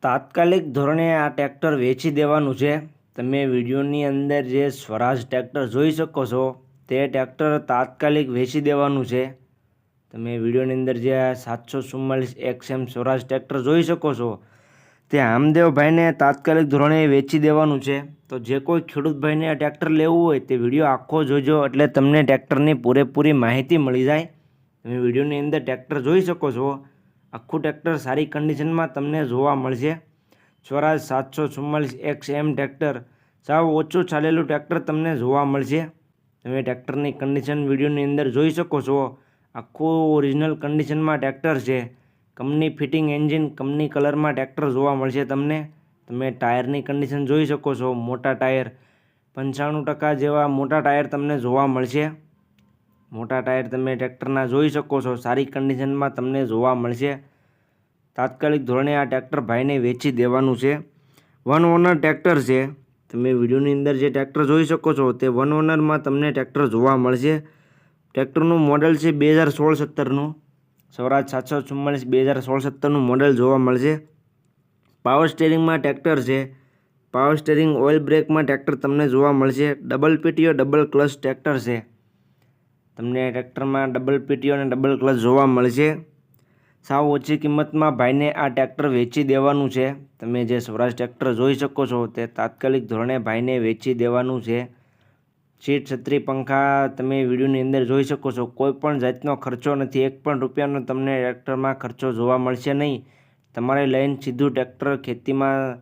તાત્કાલિક ધોરણે આ ટ્રેક્ટર વેચી દેવાનું છે. તમે વિડીયોની અંદર જે સ્વરાજ ટ્રેક્ટર જોઈ શકો છો તે ટ્રેક્ટર તાત્કાલિક વેચી દેવાનું છે. તમે વિડીયોની અંદર જે 744 XM સ્વરાજ ટ્રેક્ટર જોઈ શકો છો તે આમદેવભાઈને તાત્કાલિક ધોરણે વેચી દેવાનું છે. તો જે કોઈ ખેડૂત ભાઈને આ ટ્રેક્ટર લેવું હોય તે વિડીયો આખો જોજો, એટલે તમને ટ્રેક્ટરની પૂરેપૂરી માહિતી મળી જાય. તમે વિડીયોની અંદર ટ્રેક્ટર જોઈ શકો છો. આખું ટ્રેક્ટર સારી કન્ડિશનમાં તમને જોવા મળશે. સ્વરાજ 744 XM ટ્રેક્ટર સાવ ઓછું ચાલેલું ટ્રેક્ટર તમને જોવા મળશે. તમે ટ્રેક્ટરની કન્ડિશન વિડીયોની અંદર જોઈ શકો છો. આખું ઓરિજિનલ કન્ડિશનમાં ટ્રેક્ટર છે. કંપની ફિટિંગ એન્જિન, કંપની કલરમાં ટ્રેક્ટર જોવા મળશે તમને. તમે ટાયરની કન્ડિશન જોઈ શકો છો. મોટા ટાયર 95% જેવા મોટા ટાયર તમને જોવા મળશે. મોટા ટાયર તમે ટ્રેક્ટરના જોઈ શકો છો. સારી કન્ડિશનમાં તમને જોવા મળશે. તાત્કાલિક ધોરણે આ ટ્રેક્ટર ભાઈને વેચી દેવાનું છે. વન ઓનર ટ્રેક્ટર છે. તમે વિડીયોની અંદર જે ટ્રેક્ટર જોઈ શકો છો તે વન ઓનરમાં તમને ટ્રેક્ટર જોવા મળશે. ટ્રેક્ટરનું મોડલ છે 2016-17નું. સ્વરાજ 744 2016-17નું મોડલ જોવા મળશે. પાવર સ્ટેરિંગમાં ટ્રેક્ટર છે. પાવર સ્ટેરિંગ ઓઇલ બ્રેકમાં ટ્રેક્ટર તમને જોવા મળશે. Double PTO double clutch tractor છે. તમને ટ્રેક્ટરમાં ડબલ પીટીઓ અને ડબલ ક્લચ જોવા મળશે. સાવ ઓછી કિંમતમાં ભાઈને આ ટ્રેક્ટર વેચી દેવાનું છે. તમે જે સ્વરાજ ટ્રેક્ટર જોઈ શકો છો તે તાત્કાલિક ધોરણે ભાઈને વેચી દેવાનું છે. સીટ, છત્રી, પંખા તમે વિડીયોની અંદર જોઈ શકો છો. કોઈ પણ જાતનો ખર્ચો નથી. 1 પણ રૂપિયાનો તમને ટ્રેક્ટરમાં ખર્ચો જોવા મળશે નહીં. તમારે લઈને સીધું ટ્રેક્ટર ખેતીમાં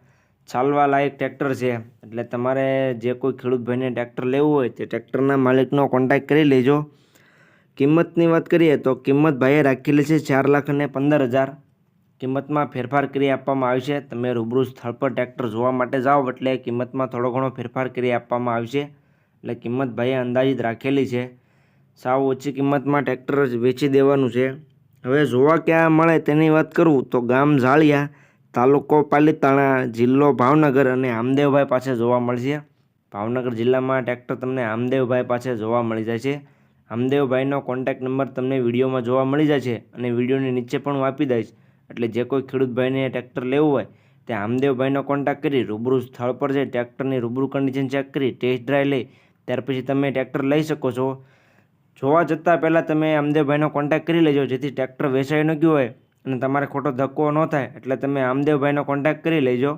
ચાલવા લાયક ટ્રેક્ટર છે. એટલે તમારે જે કોઈ ખેડૂત ભાઈને ટ્રેક્ટર લેવું હોય તે ટ્રેક્ટરના માલિકનો કોન્ટેક્ટ કરી લેજો. કિંમતની વાત કરીએ તો કિંમત ભાઈએ રાખેલી છે 4,15,000. કિંમતમાં ફેરફાર કરી આપવામાં આવશે. તમે રૂબરૂ સ્થળ પર ટ્રેક્ટર જોવા માટે જાઓ એટલે કિંમતમાં થોડો ઘણો ફેરફાર કરી આપવામાં આવશે. એટલે કિંમત ભાઈએ અંદાજિત રાખેલી છે. સાવ ઓછી કિંમતમાં ટ્રેક્ટર વેચી દેવાનું છે. હવે જોવા ક્યાં મળે તેની વાત કરું તો ગામ ઝાળિયા, તાલુકો પાલીતાણા, જિલ્લો ભાવનગર અને આમદેવભાઈ પાસે જોવા મળશે. ભાવનગર જિલ્લામાં ટ્રેક્ટર તમને આમદેવભાઈ પાસે જોવા મળી જાય છે. આમદેવભાઈનો કોન્ટેક્ટ નંબર તમને વિડીયોમાં જોવા મળી જાય છે અને વિડીયોની નીચે પણ હું આપી દઈશ. એટલે જે કોઈ ખેડૂત ભાઈને ટ્રેક્ટર લેવું હોય તે આમદેવભાઈનો કોન્ટેક્ટ કરી રૂબરૂ સ્થળ પર જઈ ટ્રેક્ટરની રૂબરૂ કન્ડિશન ચેક કરી ટેસ્ટ ડ્રાઈવ લઈ ત્યાર પછી તમે ટ્રેક્ટર લઈ શકો છો. જોવા જતાં પહેલાં તમે આમદેવભાઈનો કોન્ટેક્ટ કરી લેજો, જેથી ટ્રેક્ટર વેચાઈ ન ગયું હોય અને તમારે ખોટો ધક્કો ન થાય. એટલે તમે આમદેવભાઈનો કોન્ટેક્ટ કરી લેજો.